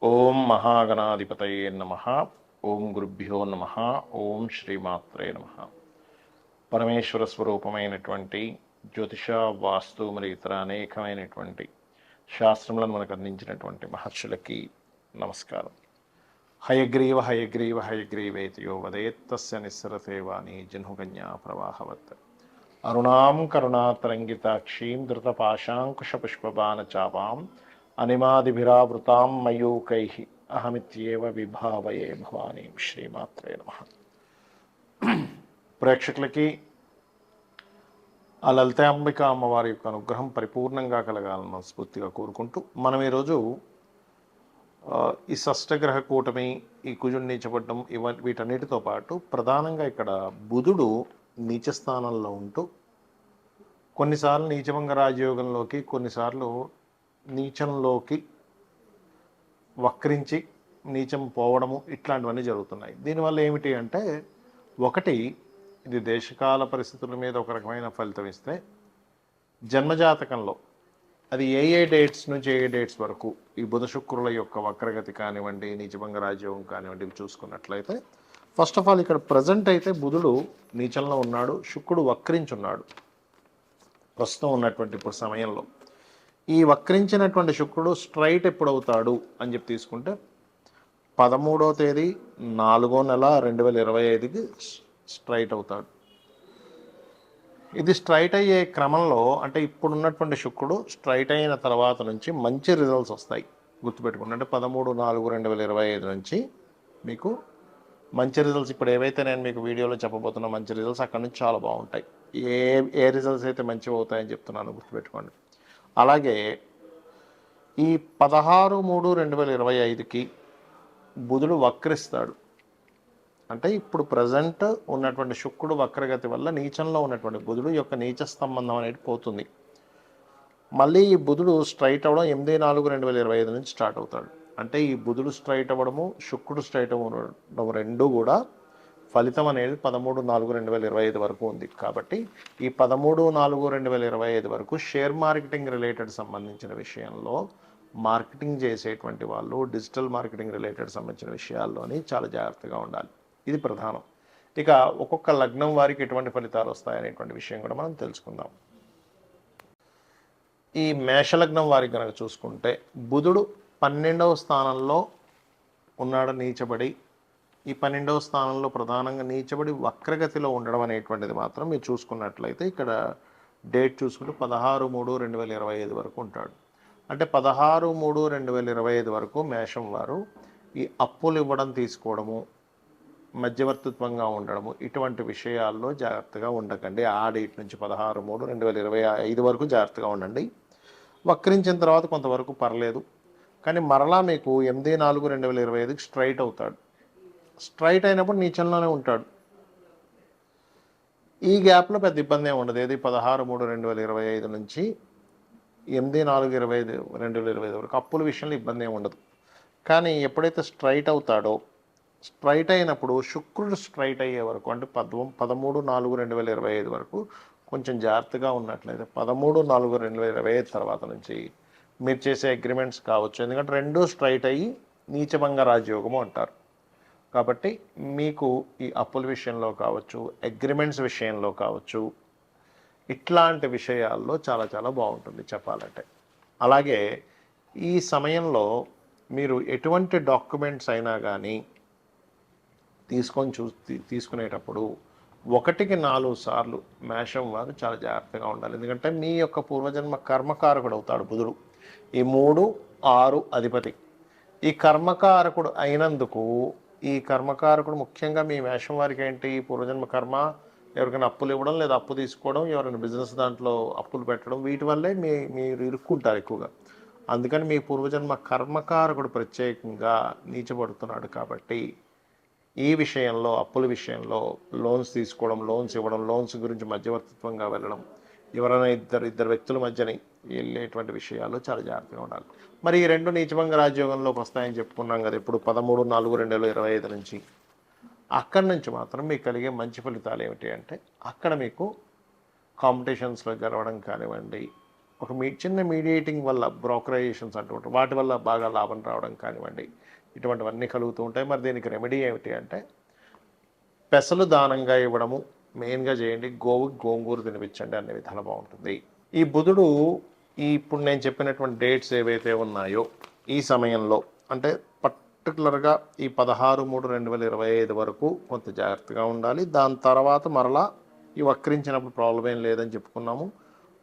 ఓం మహాగణాధిపతయే నమః. ఓం గురుభ్యో నమః. ఓం శ్రీమాత్రే నమః. పరమేశ్వర స్వరూపమైనటువంటి జ్యోతిష, వాస్తు మరియు ఇతర అనేకమైనటువంటి శాస్త్రములను మనకు అందించినటువంటి మహర్షులకి నమస్కారం. హయగ్రీవ హయగ్రీవ హయగ్రీవేతియో వదేత్తస్య నిస్సరతే వాణి జహ్నుకన్యా ప్రవాహవత్. అరుణాం కరుణాతరంగితాక్షీం ధృతపాశాంకుశపుష్పబాణచాపాం అనిమాదిభిరావృతాం మయూకైః అహమిత్యేవ విభావయే భవానీ. శ్రీమాత్రే నమః. ప్రేక్షకులకి ఆ లలితాంబిక అమ్మవారి యొక్క అనుగ్రహం పరిపూర్ణంగా కలగాలని మనస్ఫూర్తిగా కోరుకుంటూ మనం ఈరోజు ఈ షష్టగ్రహ కూటమి, ఈ కుజుడు నీచపడడం, వీటన్నిటితో పాటు ప్రధానంగా ఇక్కడ బుధుడు నీచ స్థానంలో ఉంటూ కొన్నిసార్లు నీచభంగ రాజయోగంలోకి, కొన్నిసార్లు నీచంలోకి వక్రించి నీచం పోవడము, ఇట్లాంటివన్నీ జరుగుతున్నాయి. దీనివల్ల ఏమిటి అంటే, ఒకటి, ఇది దేశకాల పరిస్థితుల మీద ఒక రకమైన ఫలితం ఇస్తే, జన్మజాతకంలో అది ఏ డేట్స్ నుంచి ఏ డేట్స్ వరకు ఈ బుధ శుక్రుల యొక్క వక్రగతి కానివ్వండి, నీచభంగ రాజయోగం కానివ్వండి, ఇవి చూసుకున్నట్లయితే ఫస్ట్ ఆఫ్ ఆల్ ఇక్కడ ప్రజెంట్ అయితే బుధుడు నీచంలో ఉన్నాడు, శుక్రుడు వక్రించున్నాడు ప్రస్తుతం ఉన్నటువంటి ఇప్పుడు సమయంలో. ఈ వక్రించినటువంటి శుక్రుడు స్ట్రైట్ ఎప్పుడవుతాడు అని చెప్పి తీసుకుంటే 13వ తేదీ 4వ నెల 2025కి స్ట్రైట్ అవుతాడు. ఇది స్ట్రైట్ అయ్యే క్రమంలో, అంటే ఇప్పుడు ఉన్నటువంటి శుక్రుడు స్ట్రైట్ అయిన తర్వాత నుంచి మంచి రిజల్ట్స్ వస్తాయి. గుర్తుపెట్టుకోండి, అంటే 13/4/2025 నుంచి మీకు మంచి రిజల్ట్స్, ఇప్పుడు ఏవైతే నేను మీకు వీడియోలో చెప్పబోతున్నా మంచి రిజల్ట్స్, అక్కడ నుంచి చాలా బాగుంటాయి. ఏ రిజల్ట్స్ అయితే మంచిగా అవుతాయని చెప్తున్నాను, గుర్తుపెట్టుకోండి. అలాగే ఈ 16/3/2025కి బుధుడు వక్రిస్తాడు. అంటే ఇప్పుడు ప్రజెంట్ ఉన్నటువంటి శుక్రుడు వక్రగతి వల్ల నీచంలో ఉన్నటువంటి బుధుడు యొక్క నీచ సంబంధం అనేది పోతుంది. మళ్ళీ ఈ బుధుడు స్ట్రైట్ అవ్వడం 8/4/2025 నుంచి స్టార్ట్ అవుతాడు. అంటే ఈ బుధుడు స్ట్రైట్ అవ్వడము, శుక్రుడు స్ట్రైట్ అవ్వడం రెండూ కూడా ఫలితం అనేది 13/4/2025 వరకు ఉంది. కాబట్టి ఈ 13/4/2025 వరకు షేర్ మార్కెటింగ్ రిలేటెడ్ సంబంధించిన విషయంలో, మార్కెటింగ్ చేసేటువంటి వాళ్ళు డిజిటల్ మార్కెటింగ్ రిలేటెడ్ సంబంధించిన విషయాల్లోని చాలా జాగ్రత్తగా ఉండాలి. ఇది ప్రధానం. ఇక ఒక్కొక్క లగ్నం వారికి ఎటువంటి ఫలితాలు వస్తాయనేటువంటి విషయం కూడా మనం తెలుసుకుందాం. ఈ మేషలగ్నం వారికి కనుక చూసుకుంటే బుధుడు 12వ స్థానంలో ఉన్నాడు నీచబడి. ఈ 12వ స్థానంలో ప్రధానంగా నీచబడి వక్రగతిలో ఉండడం అనేటువంటిది మాత్రం మీరు చూసుకున్నట్లయితే ఇక్కడ డేట్ చూసుకుంటే 16/3/2025 వరకు ఉంటాడు. అంటే 16/3/2025 వరకు మేషం వారు ఈ అప్పులు ఇవ్వడం, తీసుకోవడము, మధ్యవర్తిత్వంగా ఉండడము, ఇటువంటి విషయాల్లో జాగ్రత్తగా ఉండకండి. ఆ డేట్ నుంచి 16/3/2025 వరకు జాగ్రత్తగా ఉండండి. వక్రించిన తర్వాత కొంతవరకు పర్లేదు, కానీ మరలా మీకు 8/4/2025కి స్ట్రైట్ అవుతాడు. స్ట్రైట్ అయినప్పుడు నీచంలోనే ఉంటాడు. ఈ గ్యాప్లో పెద్ద ఇబ్బంది ఏమి ఉండదు. ఏది 16/3/2025 నుంచి 8/4/2025 వరకు అప్పుల విషయంలో ఇబ్బంది ఏమి ఉండదు. కానీ ఎప్పుడైతే స్ట్రైట్ అవుతాడో, స్ట్రైట్ అయినప్పుడు శుక్రుడు స్ట్రైట్ అయ్యే వరకు, అంటే 13/4/2025 వరకు కొంచెం జాగ్రత్తగా ఉన్నట్లయితే 13/4/2025 తర్వాత నుంచి మీరు చేసే అగ్రిమెంట్స్ కావచ్చు, ఎందుకంటే రెండూ స్ట్రైట్ అయ్యి నీచభంగ రాజయోగము అంటారు. కాబట్టి మీకు ఈ అప్పుల విషయంలో కావచ్చు, అగ్రిమెంట్స్ విషయంలో కావచ్చు, ఇట్లాంటి విషయాల్లో చాలా చాలా బాగుంటుంది చెప్పాలంటే. అలాగే ఈ సమయంలో మీరు ఎటువంటి డాక్యుమెంట్స్ అయినా కానీ తీసుకునేటప్పుడు 1కి 4 సార్లు మేషం వారు చాలా జాగ్రత్తగా ఉండాలి. ఎందుకంటే మీ యొక్క పూర్వజన్మ కర్మకారకుడు అవుతాడు బుధుడు. ఈ 3, 6 అధిపతి. ఈ కర్మకారకుడు అయినందుకు, ఈ కర్మకారకుడు ముఖ్యంగా మీ మేషం వారికి ఏంటి, పూర్వజన్మ కర్మ, ఎవరికైనా అప్పులు ఇవ్వడం లేదా అప్పు తీసుకోవడం, ఎవరైనా బిజినెస్ దాంట్లో అప్పులు పెట్టడం, వీటి వల్లే మీరు ఇరుక్కుంటారు ఎక్కువగా. అందుకని మీ పూర్వజన్మ కర్మకారకుడు ప్రత్యేకంగా నీచబడుతున్నాడు. కాబట్టి ఈ విషయంలో, అప్పుల విషయంలో, లోన్స్ తీసుకోవడం, లోన్స్ ఇవ్వడం, లోన్స్ గురించి మధ్యవర్తిత్వంగా వెళ్ళడం, ఎవరైనా ఇద్దరు వ్యక్తుల మధ్యని వెళ్ళేటువంటి విషయాల్లో చాలా జాగ్రత్తగా ఉండాలి. మరి ఈ రెండు నీచభంగ రాజయోగంలోకి వస్తాయని చెప్పుకున్నాం కదా ఇప్పుడు 13/4/2025 నుంచి. అక్కడి నుంచి మాత్రం మీకు కలిగే మంచి ఫలితాలు ఏమిటి అంటే, అక్కడ మీకు కాంపిటీషన్స్లో గెలవడం కానివ్వండి, ఒక చిన్న మీడియేటింగ్ వల్ల బ్రోకరైజేషన్స్ అంటూ ఉంటాయి, వాటి వల్ల బాగా లాభం రావడం కానివ్వండి, ఇటువంటివన్నీ కలుగుతూ ఉంటాయి. మరి దీనికి రెమెడీ ఏమిటి అంటే పెసలు దానంగా ఇవ్వడము మెయిన్గా చేయండి. గోంగూర తినిపించండి, అన్ని విధాలు బాగుంటుంది. ఈ బుధుడు ఇప్పుడు నేను చెప్పినటువంటి డేట్స్ ఏవైతే ఉన్నాయో ఈ సమయంలో అంటే పర్టికులర్గా ఈ 16/3/2025 వరకు కొంత జాగ్రత్తగా ఉండాలి. దాని తర్వాత మరలా ఈ వక్రించినప్పుడు ప్రాబ్లం ఏం లేదని చెప్పుకున్నాము.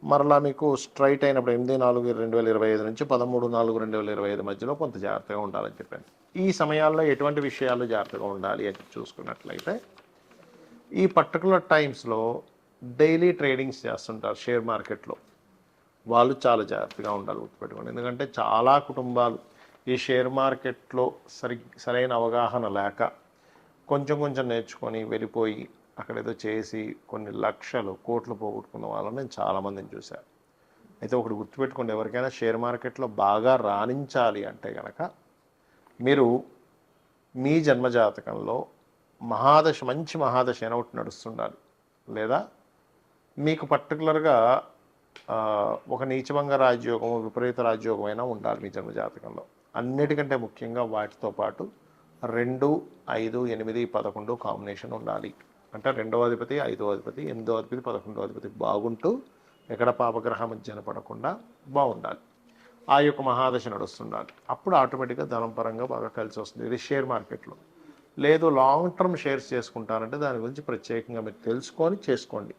మరలా మీకు స్ట్రైట్ అయినప్పుడు 8/4/2025 నుంచి 13/4/2025 మధ్యలో కొంత జాగ్రత్తగా ఉండాలని చెప్పాను. ఈ సమయాల్లో ఎటువంటి విషయాలు జాగ్రత్తగా ఉండాలి అని చూసుకున్నట్లయితే ఈ పర్టికులర్ టైమ్స్లో డైలీ ట్రేడింగ్స్ చేస్తుంటారు షేర్ మార్కెట్లో, వాళ్ళు చాలా జాగ్రత్తగా ఉండాలి, గుర్తుపెట్టుకోండి. ఎందుకంటే చాలా కుటుంబాలు ఈ షేర్ మార్కెట్లో సరైన అవగాహన లేక కొంచెం నేర్చుకొని వెళ్ళిపోయి అక్కడ ఏదో చేసి కొన్ని లక్షలు కోట్లు పోగొట్టుకున్న వాళ్ళని నేను చాలామందిని చూశాను. అయితే ఒకటి గుర్తుపెట్టుకోండి, ఎవరికైనా షేర్ మార్కెట్లో బాగా రాణించాలి అంటే కనుక మీరు మీ జన్మజాతకంలో మంచి మహాదశ అయినా ఒకటి నడుస్తుండాలి, లేదా మీకు పర్టికులర్గా ఒక నీచభంగ రాజయోగము విపరీత రాజయోగం అయినా ఉండాలి మీ జన్మజాతకంలో. అన్నిటికంటే ముఖ్యంగా వాటితో పాటు 2, 5, 8, 11 కాంబినేషన్ ఉండాలి. అంటే 2వ అధిపతి 5వ అధిపతి 8వ అధిపతి 11వ అధిపతి బాగుంటూ ఎక్కడ పాపగ్రహం మధ్యన పడకుండా బాగుండాలి. ఆ యొక్క మహాదశ నడుస్తుండాలి. అప్పుడు ఆటోమేటిక్గా ధనం పరంగా బాగా కలిసి వస్తుంది. ఇది షేర్ మార్కెట్లో. లేదు లాంగ్ టర్మ్ షేర్స్ చేసుకుంటారంటే దాని గురించి ప్రత్యేకంగా మీరు తెలుసుకొని చేసుకోండి.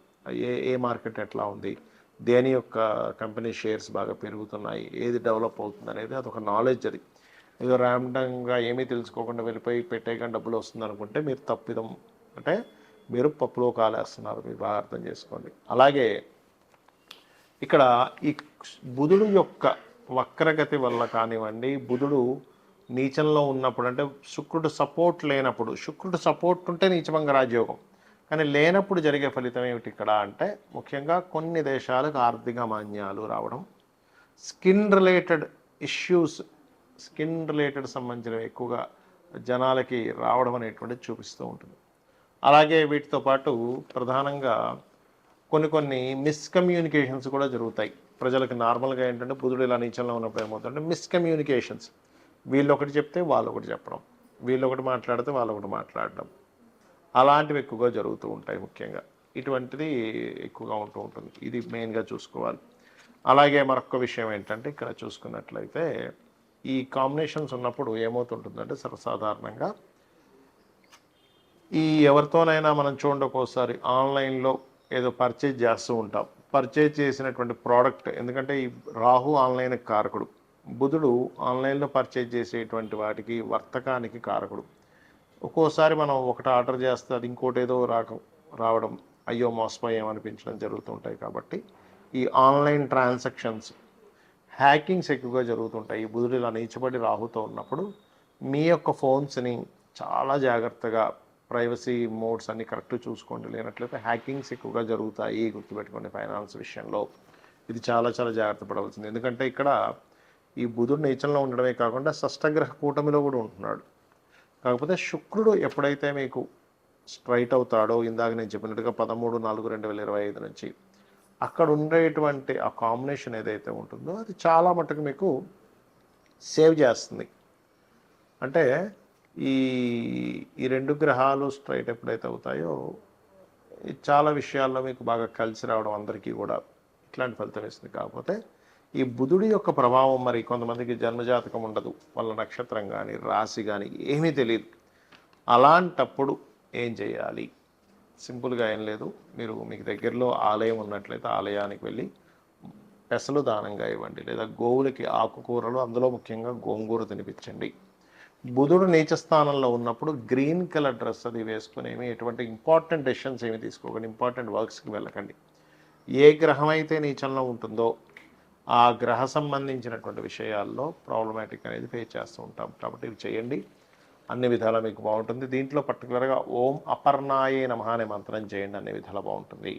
ఏ మార్కెట్ ఎట్లా ఉంది, దేని యొక్క కంపెనీ షేర్స్ బాగా పెరుగుతున్నాయి, ఏది డెవలప్ అవుతుంది అనేది అదొక నాలెడ్జ్. అది ఏదో ర్యాండమ్గా ఏమీ తెలుసుకోకుండా వెళ్ళిపోయి పెట్టేయకుండా డబ్బులు వస్తుంది అనుకుంటే మీరు తప్పిదం, అంటే మీరు పప్పులో కాలేస్తున్నారు, మీరు బాగా అర్థం చేసుకోండి. అలాగే ఇక్కడ ఈ బుధుడు యొక్క వక్రగతి వల్ల కానివ్వండి, బుధుడు నీచంలో ఉన్నప్పుడు అంటే శుక్రుడు సపోర్ట్ లేనప్పుడు, శుక్రుడు సపోర్ట్ ఉంటే నీచభంగ రాజయోగం, కానీ లేనప్పుడు జరిగే ఫలితం ఏమిటి ఇక్కడ అంటే ముఖ్యంగా కొన్ని దేశాలకు ఆర్థిక మాన్యాలు రావడం, skin related issues, skin related సంబంధించినవి ఎక్కువగా జనాలకి రావడం అనేటువంటిది చూపిస్తూ ఉంటుంది. అలాగే వీటితో పాటు ప్రధానంగా కొన్ని మిస్కమ్యూనికేషన్స్ కూడా జరుగుతాయి. ప్రజలకు నార్మల్గా ఏంటంటే బుధుడు ఇలా నీచంలో ఉన్నప్పుడు ఏమవుతుందంటే మిస్కమ్యూనికేషన్స్, వీళ్ళు ఒకటి చెప్తే వాళ్ళు ఒకటి చెప్పడం, వీళ్ళు ఒకటి మాట్లాడితే వాళ్ళు ఒకటి మాట్లాడడం, అలాంటివి ఎక్కువగా జరుగుతూ ఉంటాయి. ముఖ్యంగా ఇటువంటిది ఎక్కువగా ఉంటూ ఉంటుంది. ఇది మెయిన్గా చూసుకోవాలి. అలాగే మరొక విషయం ఏంటంటే ఇక్కడ చూసుకున్నట్లయితే ఈ కాంబినేషన్స్ ఉన్నప్పుడు ఏమవుతుంటుందంటే సర్వసాధారణంగా ఈ ఎవరితోనైనా మనం చూడండి ఒక్కోసారి ఆన్లైన్లో ఏదో పర్చేజ్ చేస్తూ ఉంటాం. పర్చేజ్ చేసినటువంటి ప్రోడక్ట్, ఎందుకంటే ఈ రాహు ఆన్లైన్ కారకుడు, బుధుడు ఆన్లైన్లో పర్చేజ్ చేసేటువంటి వాటికి వర్తకానికి కారకుడు. ఒక్కోసారి మనం ఒకటి ఆర్డర్ చేస్తే అది ఇంకోటి ఏదో రావడం, అయ్యో మోసపోయామనిపించడం జరుగుతుంటాయి. కాబట్టి ఈ ఆన్లైన్ ట్రాన్సాక్షన్స్ హ్యాకింగ్స్ ఎక్కువగా జరుగుతుంటాయి. ఈ బుధుడు ఇలా నీచబడి రాహుతో ఉన్నప్పుడు మీ యొక్క ఫోన్స్ని చాలా జాగ్రత్తగా ప్రైవసీ మోడ్స్ అన్ని కరెక్ట్ చూసుకోండి, లేనట్లయితే హ్యాకింగ్స్ ఎక్కువగా జరుగుతాయి. గుర్తుపెట్టుకోండి, ఫైనాన్స్ విషయంలో ఇది చాలా జాగ్రత్త పడవలసింది. ఎందుకంటే ఇక్కడ ఈ బుధుడు నీచంలో ఉండడమే కాకుండా షష్టగ్రహ కూటమిలో కూడా ఉంటున్నాడు. కాకపోతే శుక్రుడు ఎప్పుడైతే మీకు స్ట్రైట్ అవుతాడో, ఇందాక నేను చెప్పినట్టుగా 13/4/2025 నుంచి అక్కడ ఉండేటువంటి ఆ కాంబినేషన్ ఏదైతే ఉంటుందో అది చాలా మటుకు మీకు సేవ్ చేస్తుంది. అంటే ఈ 2 గ్రహాలు స్ట్రైట్ ఎప్పుడైతే అవుతాయో చాలా విషయాల్లో మీకు బాగా కలిసి రావడం అందరికీ కూడా ఇట్లాంటి ఫలితం ఇస్తుంది. కాకపోతే ఈ బుధుడి యొక్క ప్రభావం మరి కొంతమందికి జన్మజాతకం ఉండదు, వాళ్ళ నక్షత్రం కానీ రాశి కానీ ఏమీ తెలియదు. అలాంటప్పుడు ఏం చేయాలి? సింపుల్గా ఏం లేదు, మీకు దగ్గరలో ఆలయం ఉన్నట్లయితే ఆలయానికి వెళ్ళి పెసలు దానంగా ఇవ్వండి, లేదా గోవులకి ఆకుకూరలు, అందులో ముఖ్యంగా గోంగూర తినిపించండి. బుధుడు నీచ స్థానంలో ఉన్నప్పుడు గ్రీన్ కలర్ డ్రెస్ అది వేసుకుని ఎటువంటి ఇంపార్టెంట్ డెసిషన్స్ ఏమి తీసుకోకండి, ఇంపార్టెంట్ వర్క్స్కి వెళ్ళకండి. ఏ గ్రహం అయితే నీచంలో ఉంటుందో ఆ గ్రహ సంబంధించినటువంటి విషయాల్లో ప్రాబ్లమాటిక్ అనేది ఫేస్ చేస్తూ ఉంటాం. కాబట్టి ఇవి చేయండి, అన్ని విధాలా మీకు బాగుంటుంది. దీంట్లో పర్టికులర్గా ఓం అపర్ణాయే నమః అనే మంత్రం చేయండి, అన్ని విధాలా బాగుంటుంది.